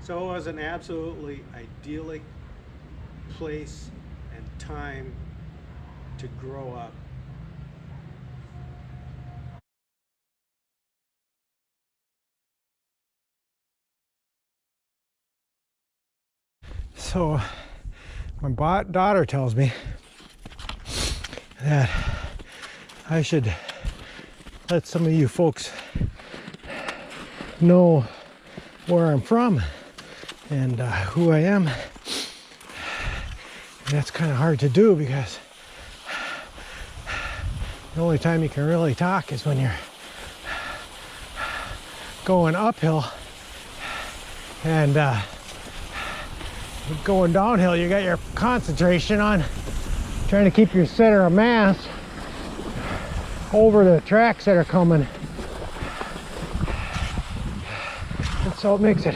So it was an absolutely idyllic place and time to grow up. So my daughter tells me that I should let some of you folks know where I'm from and who I am. And that's kind of hard to do because the only time you can really talk is when you're going uphill, and going downhill you got your concentration on trying to keep your center of mass over the tracks that are coming, and so it makes it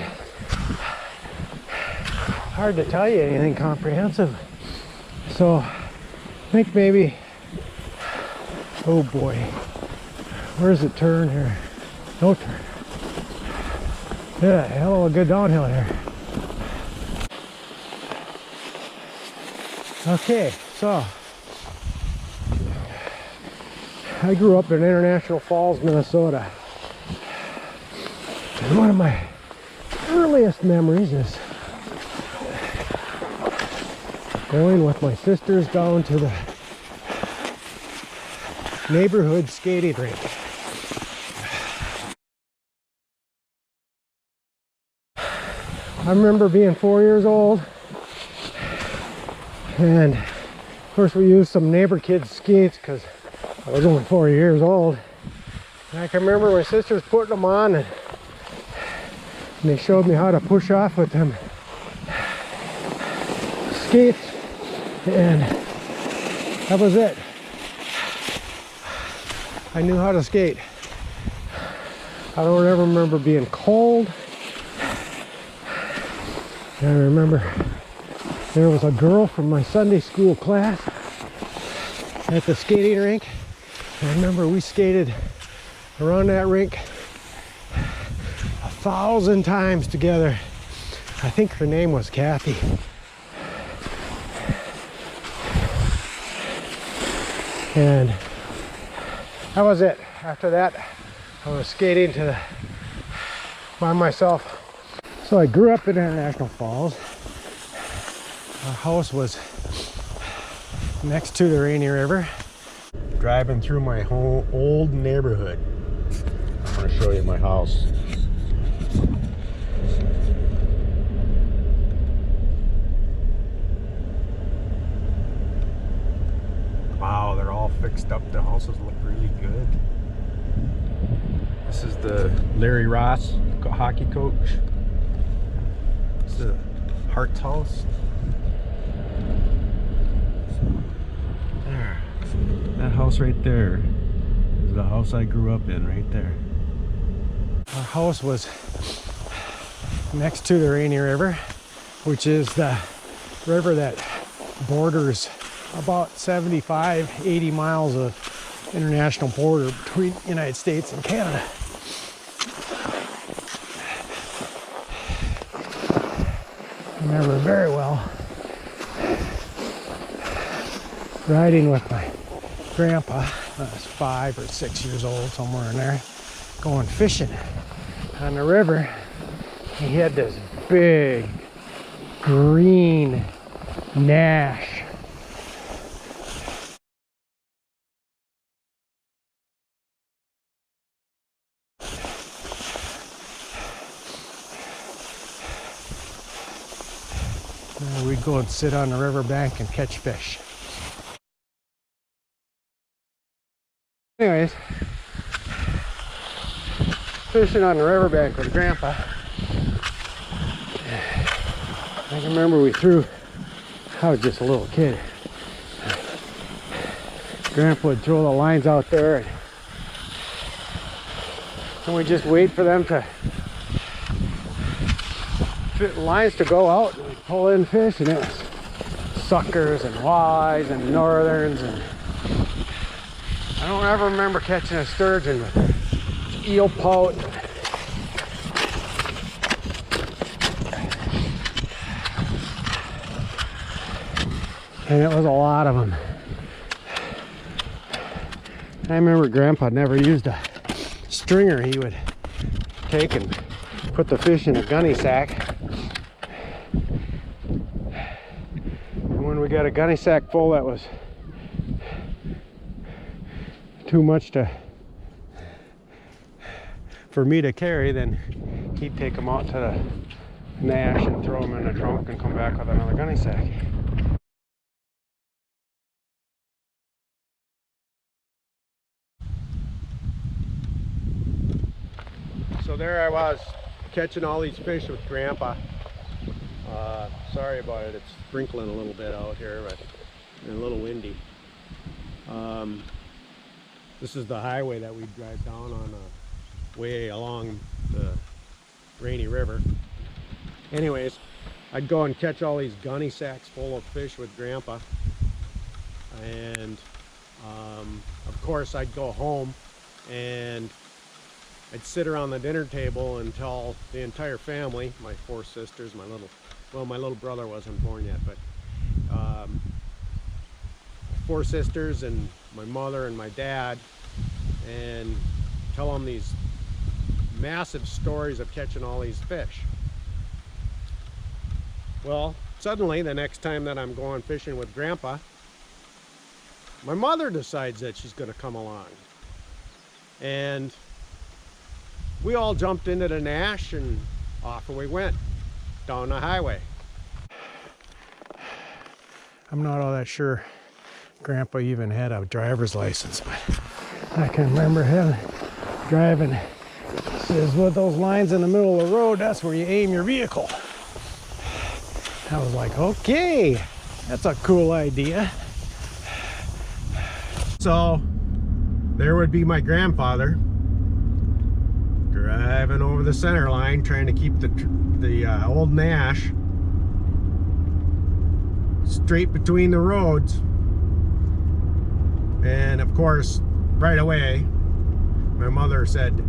hard to tell you anything comprehensive. So I think maybe, oh boy, where's the turn here? No turn. Yeah, hell of a good downhill here. Okay, so I grew up in International Falls, Minnesota. And one of my earliest memories is going with my sisters down to the neighborhood skating rink. I remember being 4 years old, and of course we used some neighbor kids' skates because I was only 4 years old. And I can remember my sisters putting them on, and they showed me how to push off with them skates, and that was it. I knew how to skate. I don't ever remember being cold. And I remember there was a girl from my Sunday school class at the skating rink. I remember we skated around that rink 1,000 times together. I think her name was Kathy. And that was it. After that, I was skating by myself. So I grew up in International Falls. Our house was next to the Rainy River. Driving through my whole old neighborhood. I'm going to show you my house. Wow, they're all fixed up. The houses look really good. This is the Larry Ross hockey coach. This is the Hart's house. There. That house right there is the house I grew up in, right there. Our house was next to the Rainy River, which is the river that borders about 75-80 miles of international border between the United States and Canada. I remember very well riding with my grandpa. I was 5 or 6 years old, somewhere in there, going fishing on the river. He had this big green Nash. We'd go and sit on the riverbank and catch fish. Anyways, fishing on the riverbank with Grandpa. I can remember I was just a little kid. Grandpa would throw the lines out there, and we just wait for them to lines to go out, and we'd pull in fish, and it was suckers and walleyes and northerns, and I don't ever remember catching a sturgeon, but eel pout. And it was a lot of them. I remember Grandpa never used a stringer. He would take and put the fish in a gunny sack. And when we got a gunny sack full that was too much for me to carry, then he'd take them out to the Nash and throw them in the trunk and come back with another gunny sack. So there I was, catching all these fish with Grandpa. Sorry about it, it's sprinkling a little bit out here, but and a little windy. This is the highway that we drive down on way along the Rainy River. Anyways, I'd go and catch all these gunny sacks full of fish with Grandpa, and of course I'd go home and I'd sit around the dinner table and tell the entire family, my 4 sisters, my little brother wasn't born yet, but 4 sisters and my mother and my dad, and tell them these massive stories of catching all these fish. Well, suddenly the next time that I'm going fishing with Grandpa, my mother decides that she's going to come along, and we all jumped into the Nash and off we went down the highway. I'm not all that sure Grandpa even had a driver's license, but I can remember him driving. Says, with those lines in the middle of the road, that's where you aim your vehicle. I was like, okay, that's a cool idea. So there would be my grandfather driving over the center line, trying to keep the old Nash straight between the roads. And of course, right away, my mother said,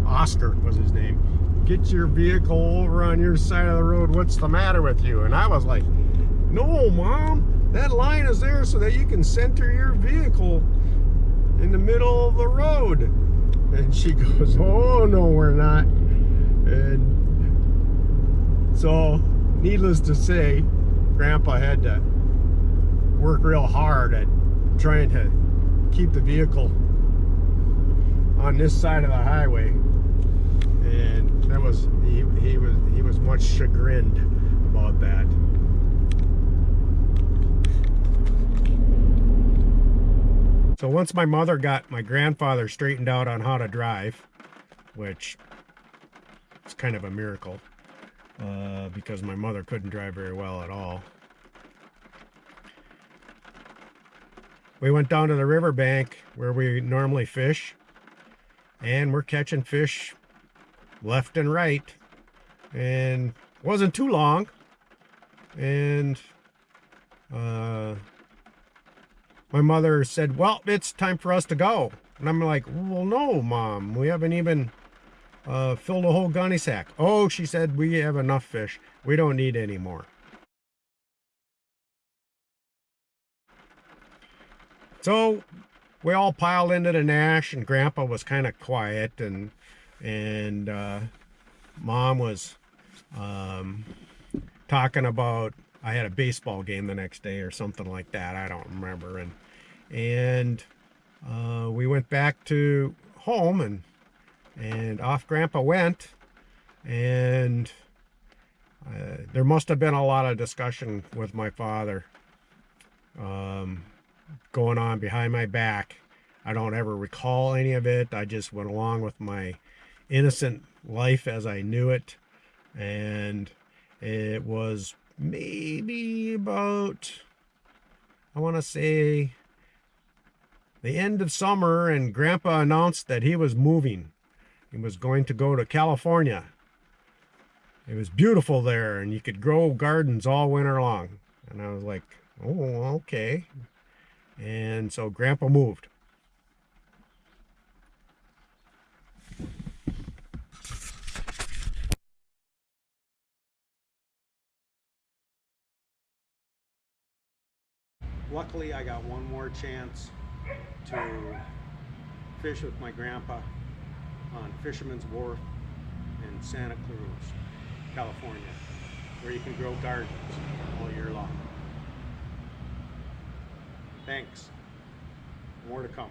Oscar was his name, get your vehicle over on your side of the road, what's the matter with you? And I was like, no, Mom, that line is there so that you can center your vehicle in the middle of the road. And she goes, oh, no, we're not. And so, needless to say, Grandpa had to work real hard at trying to keep the vehicle on this side of the highway. And that was, he was much chagrined about that. So once my mother got my grandfather straightened out on how to drive, which is kind of a miracle, because my mother couldn't drive very well at all, we went down to the riverbank where we normally fish, and we're catching fish left and right, and it wasn't too long, and my mother said, well, it's time for us to go. And I'm like, well, no, Mom, we haven't even filled a whole gunny sack. Oh, she said, we have enough fish, we don't need any more. So we all piled into the Nash, and Grandpa was kind of quiet, and Mom was talking about, I had a baseball game the next day or something like that, I don't remember, and we went back to home, and off Grandpa went, and there must have been a lot of discussion with my father going on behind my back. I don't ever recall any of it. I just went along with my innocent life as I knew it, and it was maybe about, I want to say, the end of summer, and Grandpa announced that he was moving. He was going to go to California. It was beautiful there, and you could grow gardens all winter long. And I was like, oh, okay. And so Grandpa moved. Luckily, I got one more chance to fish with my grandpa on Fisherman's Wharf in Santa Cruz, California, where you can grow gardens all year long. Thanks. More to come.